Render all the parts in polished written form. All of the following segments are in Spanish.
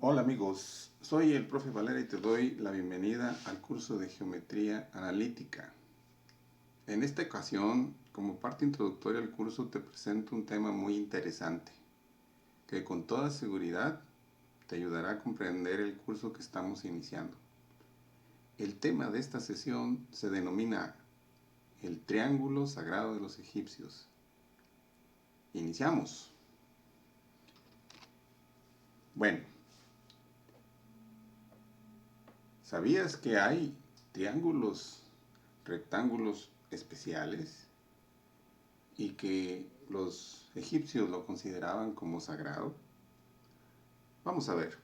Hola amigos, soy el profe Valera y te doy la bienvenida al curso de Geometría Analítica. En esta ocasión, como parte introductoria al curso, te presento un tema muy interesante que con toda seguridad te ayudará a comprender el curso que estamos iniciando. El tema de esta sesión se denomina el Triángulo Sagrado de los Egipcios. Iniciamos. Bueno, ¿sabías que hay triángulos rectángulos especiales y que los egipcios lo consideraban como sagrado? Vamos a ver.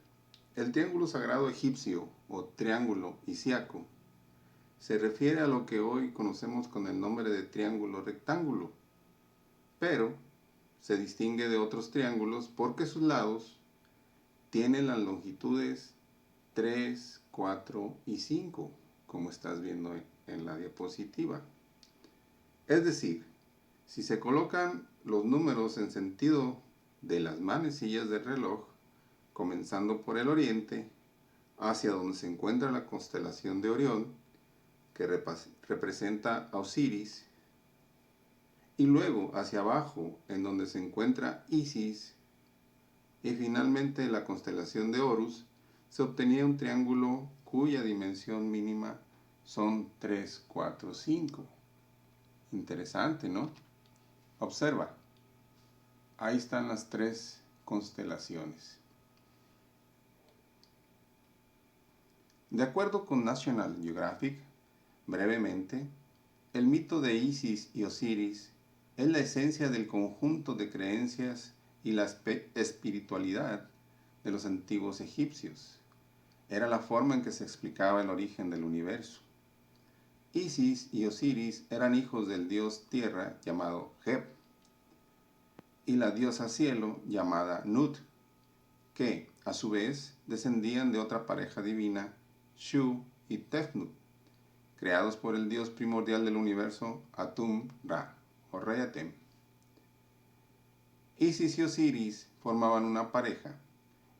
El triángulo sagrado egipcio o triángulo isiaco se refiere a lo que hoy conocemos con el nombre de triángulo rectángulo, pero se distingue de otros triángulos porque sus lados tienen las longitudes 3, 4 y 5, como estás viendo en la diapositiva. Es decir, si se colocan los números en sentido de las manecillas del reloj, comenzando por el oriente, hacia donde se encuentra la constelación de Orión, que representa a Osiris, y luego hacia abajo, en donde se encuentra Isis, y finalmente la constelación de Horus, se obtenía un triángulo cuya dimensión mínima son 3, 4, 5. Interesante, ¿no? Observa, ahí están las tres constelaciones. De acuerdo con National Geographic, brevemente, el mito de Isis y Osiris es la esencia del conjunto de creencias y la espiritualidad de los antiguos egipcios. Era la forma en que se explicaba el origen del universo. Isis y Osiris eran hijos del dios tierra llamado Geb y la diosa cielo llamada Nut, que, a su vez, descendían de otra pareja divina, Shu y Tefnut, creados por el dios primordial del universo, Atum-Ra, o Rey Atem. Isis y Osiris formaban una pareja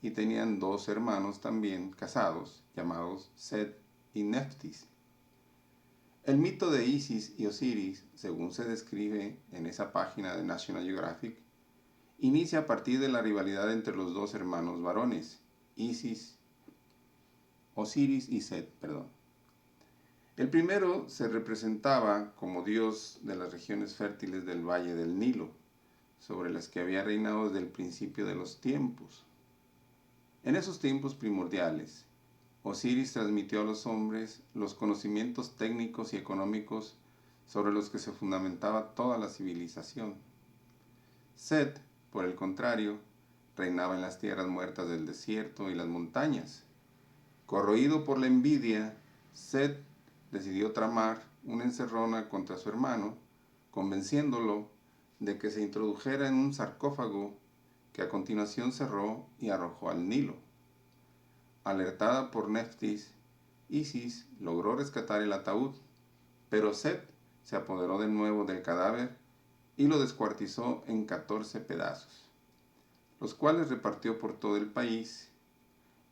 y tenían dos hermanos también casados, llamados Set y Neftis. El mito de Isis y Osiris, según se describe en esa página de National Geographic, inicia a partir de la rivalidad entre los dos hermanos varones, Osiris y Set. El primero se representaba como dios de las regiones fértiles del valle del Nilo, sobre las que había reinado desde el principio de los tiempos. En esos tiempos primordiales, Osiris transmitió a los hombres los conocimientos técnicos y económicos sobre los que se fundamentaba toda la civilización. Set, por el contrario, reinaba en las tierras muertas del desierto y las montañas. Corroído por la envidia, Set decidió tramar una encerrona contra su hermano, convenciéndolo de que se introdujera en un sarcófago que a continuación cerró y arrojó al Nilo. Alertada por Neftis, Isis logró rescatar el ataúd, pero Set se apoderó de nuevo del cadáver y lo descuartizó en 14 pedazos, los cuales repartió por todo el país.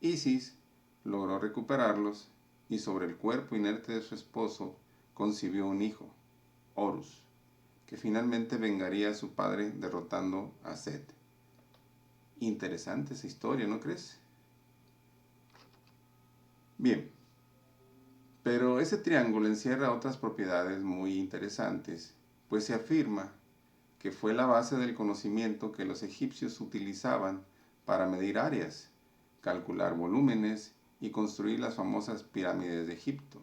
Isis logró recuperarlos y sobre el cuerpo inerte de su esposo concibió un hijo, Horus, que finalmente vengaría a su padre derrotando a Set. Interesante esa historia, ¿no crees? Bien, pero ese triángulo encierra otras propiedades muy interesantes, pues se afirma que fue la base del conocimiento que los egipcios utilizaban para medir áreas, calcular volúmenes y construir las famosas pirámides de Egipto.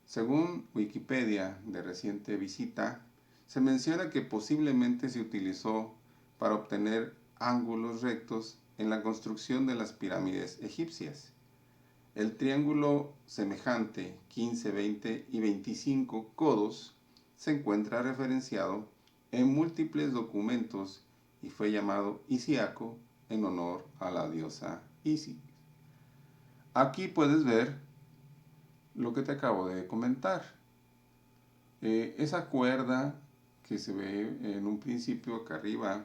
Según Wikipedia de reciente visita, se menciona que posiblemente se utilizó para obtener ángulos rectos en la construcción de las pirámides egipcias. El triángulo semejante 15, 20 y 25 codos se encuentra referenciado en múltiples documentos y fue llamado Isiaco en honor a la diosa Isis. Aquí puedes ver lo que te acabo de comentar. Esa cuerda que se ve en un principio acá arriba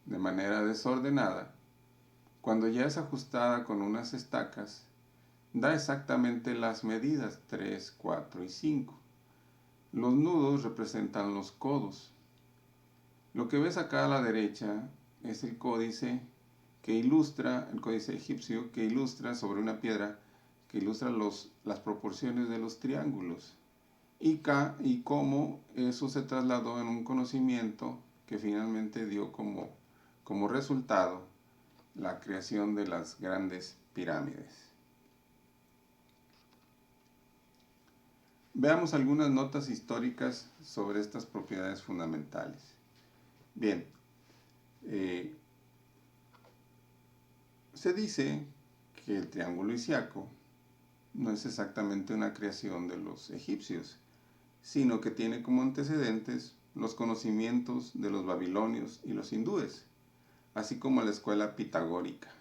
de manera desordenada cuando ya es ajustada con unas estacas, da exactamente las medidas 3, 4 y 5. Los nudos representan los codos. Lo que ves acá a la derecha es el códice que ilustra, el códice egipcio, que ilustra sobre una piedra, que ilustra las proporciones de los triángulos. Y cómo eso se trasladó en un conocimiento que finalmente dio como resultado la creación de las grandes pirámides. Veamos algunas notas históricas sobre estas propiedades fundamentales. Bien, se dice que el triángulo isíaco no es exactamente una creación de los egipcios, sino que tiene como antecedentes los conocimientos de los babilonios y los hindúes, así como la escuela pitagórica.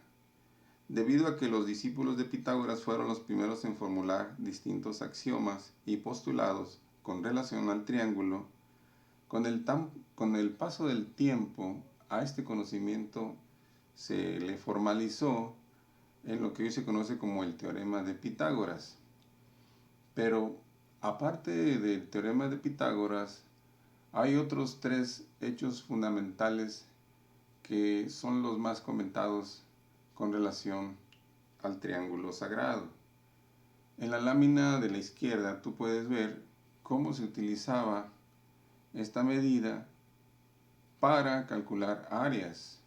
Debido a que los discípulos de Pitágoras fueron los primeros en formular distintos axiomas y postulados con relación al triángulo, con el paso del tiempo a este conocimiento se le formalizó en lo que hoy se conoce como el teorema de Pitágoras. Pero aparte del teorema de Pitágoras, hay otros 3 hechos fundamentales que son los más comentados con relación al triángulo sagrado. En la lámina de la izquierda tú puedes ver cómo se utilizaba esta medida para calcular áreas.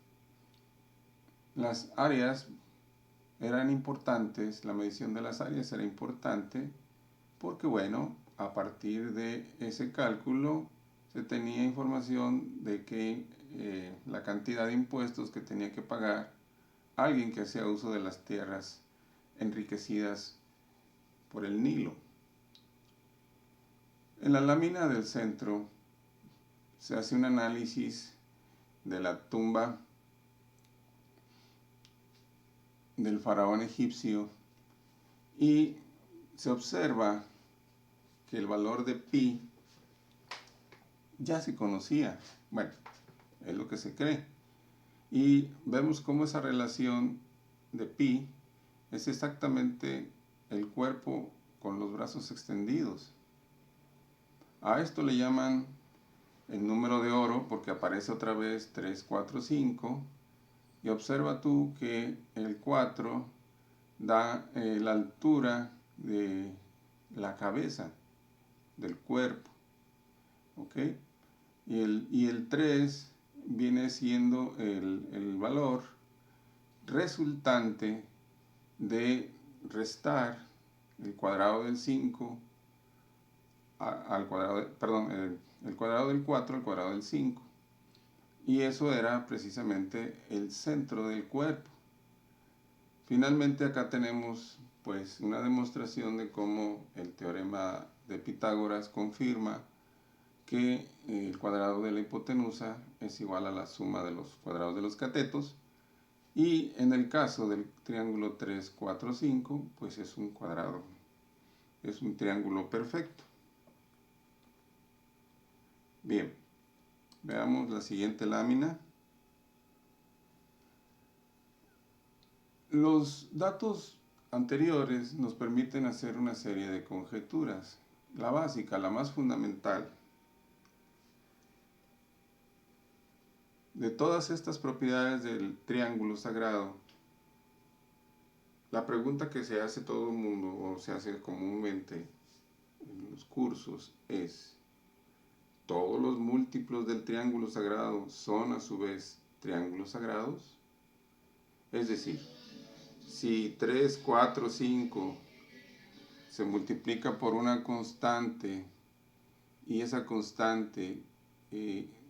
Las áreas eran importantes, la medición de las áreas era importante porque, bueno, a partir de ese cálculo se tenía información de que la cantidad de impuestos que tenía que pagar alguien que hacía uso de las tierras enriquecidas por el Nilo. En la lámina del centro se hace un análisis de la tumba del faraón egipcio y se observa que el valor de pi ya se conocía. Bueno, es lo que se cree. Y vemos cómo esa relación de pi es exactamente el cuerpo con los brazos extendidos. A esto le llaman el número de oro porque aparece otra vez 3, 4, 5. Y observa tú que el 4 da la altura de la cabeza, del cuerpo. ¿Ok? Y el 3 viene siendo el valor resultante de restar el cuadrado del 5 al cuadrado, el cuadrado del 4 al cuadrado del 5. Y eso era precisamente el centro del cuerpo. Finalmente acá tenemos pues una demostración de cómo el teorema de Pitágoras confirma que el cuadrado de la hipotenusa es igual a la suma de los cuadrados de los catetos. Y en el caso del triángulo 3, 4, 5, pues es un cuadrado, es un triángulo perfecto. Bien, veamos la siguiente lámina. Los datos anteriores nos permiten hacer una serie de conjeturas. La básica, la más fundamental, de todas estas propiedades del triángulo sagrado, la pregunta que se hace todo el mundo, o se hace comúnmente en los cursos, es: ¿todos los múltiplos del triángulo sagrado son a su vez triángulos sagrados? Es decir, si 3, 4, 5 se multiplica por una constante y esa constante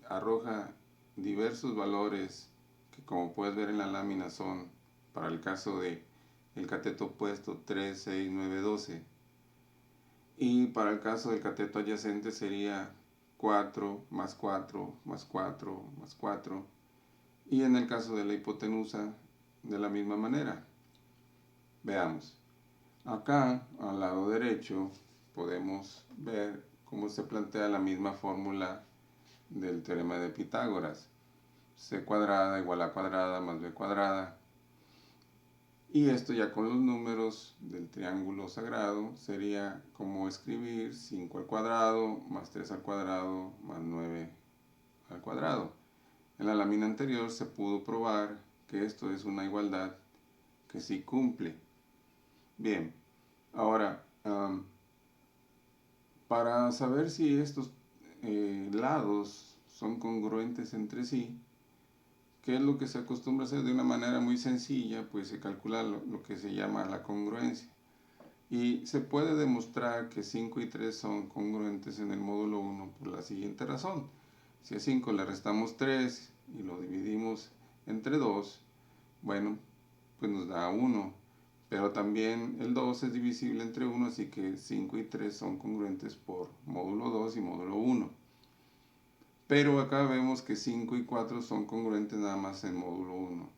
arroja diversos valores que, como puedes ver en la lámina, son, para el caso de el cateto opuesto, 3, 6, 9, 12, y para el caso del cateto adyacente sería 4 más 4 más 4 más 4, y en el caso de la hipotenusa de la misma manera. Veamos. Acá al lado derecho podemos ver cómo se plantea la misma fórmula del teorema de Pitágoras. C cuadrada igual a cuadrada más b cuadrada. Y esto ya con los números del triángulo sagrado sería como escribir 5 al cuadrado más 3 al cuadrado más 9 al cuadrado. En la lámina anterior se pudo probar que esto es una igualdad que sí cumple. Bien, ahora, para saber si estos lados son congruentes entre sí, ¿qué es lo que se acostumbra a hacer de una manera muy sencilla? Pues se calcula lo que se llama la congruencia. Y se puede demostrar que 5 y 3 son congruentes en el módulo 1 por la siguiente razón. Si a 5 le restamos 3 y lo dividimos entre 2, bueno, pues nos da 1. Pero también el 2 es divisible entre 1, así que 5 y 3 son congruentes por módulo 2 y módulo 1. Pero acá vemos que 5 y 4 son congruentes nada más en módulo 1.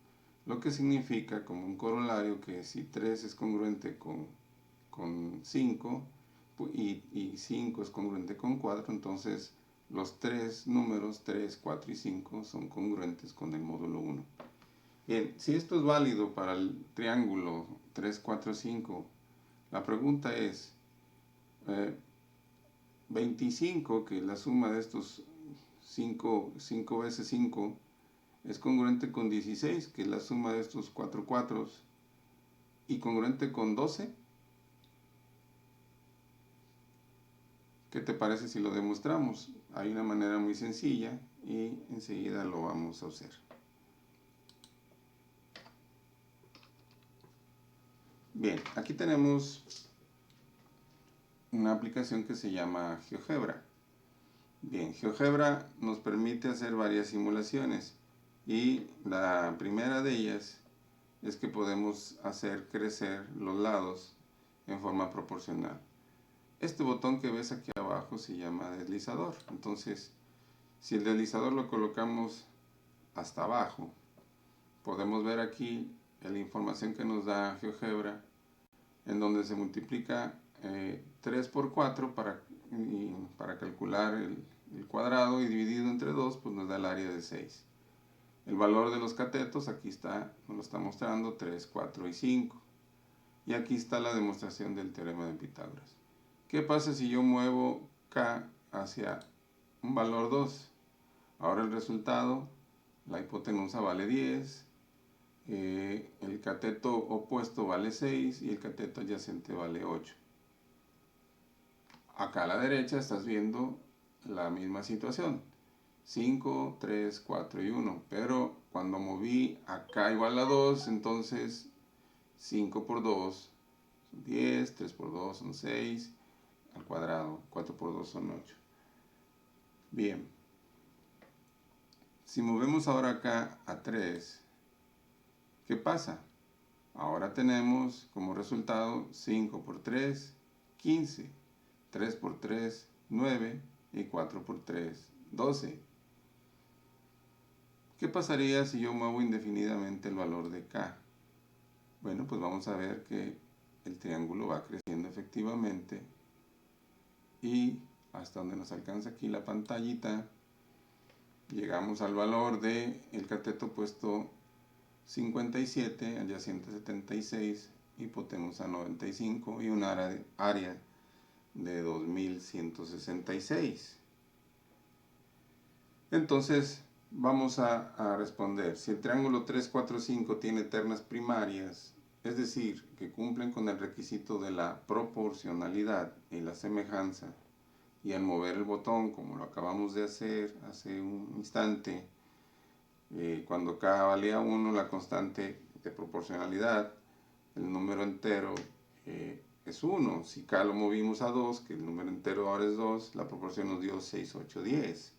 Lo que significa como un corolario que si 3 es congruente con 5 y 5 es congruente con 4, entonces los tres números 3, 4 y 5 son congruentes con el módulo 1. Bien, si esto es válido para el triángulo 3, 4, 5, la pregunta es, 25, que es la suma de estos 5 veces 5, es congruente con 16, que es la suma de estos 4 cuatros, y congruente con 12. ¿Qué te parece si lo demostramos? Hay una manera muy sencilla y enseguida lo vamos a hacer. Bien, aquí tenemos una aplicación que se llama GeoGebra. Bien, GeoGebra nos permite hacer varias simulaciones y la primera de ellas es que podemos hacer crecer los lados en forma proporcional. Este botón que ves aquí abajo se llama deslizador. Entonces, si el deslizador lo colocamos hasta abajo, podemos ver aquí la información que nos da GeoGebra, en donde se multiplica 3 por 4 para calcular el cuadrado, y dividido entre 2 pues nos da el área de 6. El valor de los catetos aquí está, nos lo está mostrando, 3, 4 y 5. Y aquí está la demostración del teorema de Pitágoras. ¿Qué pasa si yo muevo K hacia un valor 2? Ahora el resultado, la hipotenusa vale 10, el cateto opuesto vale 6 y el cateto adyacente vale 8. Acá a la derecha estás viendo la misma situación. 5, 3, 4 y 1. Pero cuando moví acá igual a 2, entonces 5 por 2 son 10, 3 por 2 son 6, al cuadrado, 4 por 2 son 8. Bien. Si movemos ahora acá a 3, ¿qué pasa? Ahora tenemos como resultado 5 por 3, 15, 3 por 3, 9 y 4 por 3, 12. ¿Qué pasaría si yo muevo indefinidamente el valor de K? Bueno, pues vamos a ver que el triángulo va creciendo efectivamente y hasta donde nos alcanza aquí la pantallita, llegamos al valor de el cateto opuesto 57, adyacente 76, hipotenusa 95 y un área de 2166. Entonces vamos a responder. Si el triángulo 3, 4, 5 tiene ternas primarias, es decir, que cumplen con el requisito de la proporcionalidad y la semejanza, y al mover el botón, como lo acabamos de hacer hace un instante, cuando K valía 1, la constante de proporcionalidad, el número entero es 1. Si K lo movimos a 2, que el número entero ahora es 2, la proporción nos dio 6, 8, 10.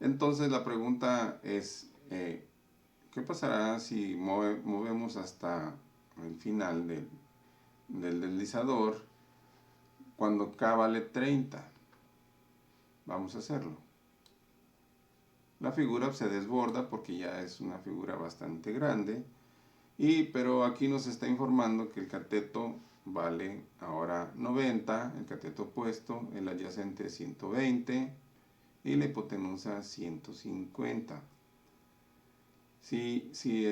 Entonces la pregunta es, ¿qué pasará si movemos hasta el final del deslizador cuando K vale 30? Vamos a hacerlo. La figura se desborda porque ya es una figura bastante grande, pero aquí nos está informando que el cateto vale ahora 90, el cateto opuesto, el adyacente 120 y la hipotenusa 150. Si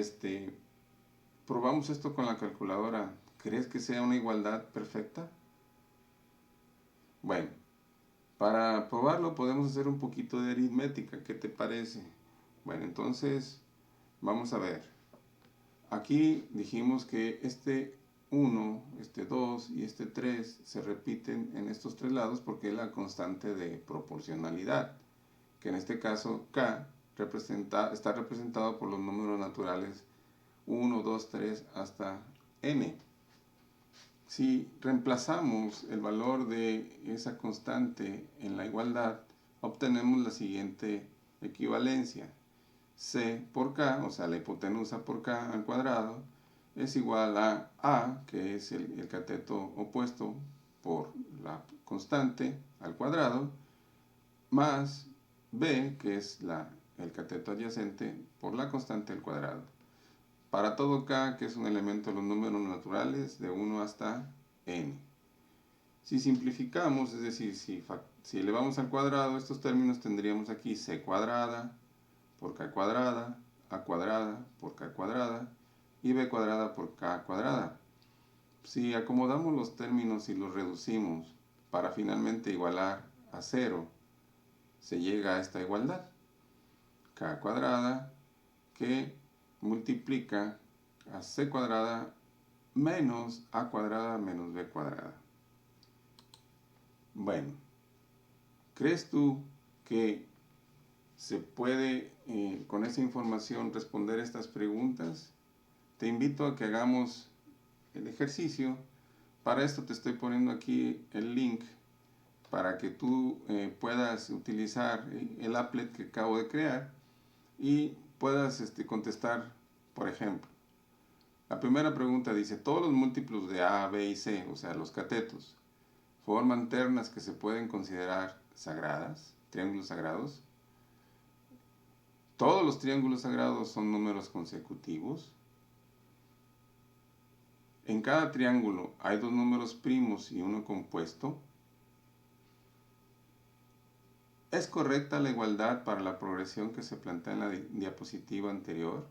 probamos esto con la calculadora, ¿crees que sea una igualdad perfecta? Bueno, para probarlo podemos hacer un poquito de aritmética, ¿qué te parece? Bueno, entonces vamos a ver. Aquí dijimos que este 1, este 2 y este 3 se repiten en estos tres lados porque es la constante de proporcionalidad, que en este caso K está representado por los números naturales 1, 2, 3 hasta n. Si reemplazamos el valor de esa constante en la igualdad, obtenemos la siguiente equivalencia. C por K, o sea, la hipotenusa por K al cuadrado, es igual a, que es el cateto opuesto por la constante al cuadrado, más B, que es el cateto adyacente por la constante al cuadrado. Para todo K, que es un elemento de los números naturales, de 1 hasta n. Si simplificamos, es decir, si elevamos al cuadrado estos términos, tendríamos aquí C cuadrada por K cuadrada, A cuadrada por K cuadrada y B cuadrada por K cuadrada. Si acomodamos los términos y los reducimos para finalmente igualar a 0, se llega a esta igualdad. K cuadrada que multiplica a C cuadrada menos A cuadrada menos B cuadrada. Bueno, ¿crees tú que se puede con esa información responder estas preguntas? Te invito a que hagamos el ejercicio. Para esto te estoy poniendo aquí el link para que tú puedas utilizar el applet que acabo de crear y puedas contestar, por ejemplo. La primera pregunta dice, todos los múltiplos de A, B y C, o sea, los catetos, forman ternas que se pueden considerar sagradas, triángulos sagrados. Todos los triángulos sagrados son números consecutivos. En cada triángulo hay dos números primos y uno compuesto. ¿Es correcta la igualdad para la progresión que se plantea en la diapositiva anterior?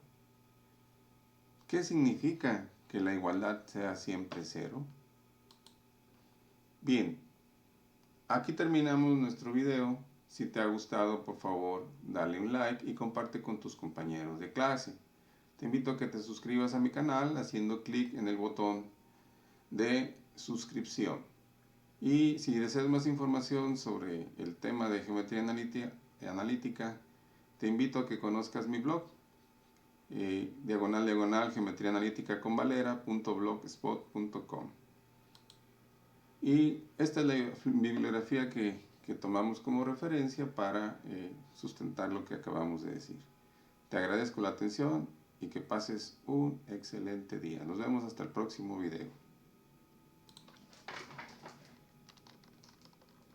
¿Qué significa que la igualdad sea siempre cero? Bien, aquí terminamos nuestro video. Si te ha gustado, por favor, dale un like y comparte con tus compañeros de clase. Te invito a que te suscribas a mi canal haciendo clic en el botón de suscripción. Y si deseas más información sobre el tema de geometría analítica, te invito a que conozcas mi blog, geometriaanalítica.com. Y esta es la bibliografía que tomamos como referencia para sustentar lo que acabamos de decir. Te agradezco la atención y que pases un excelente día. Nos vemos hasta el próximo video.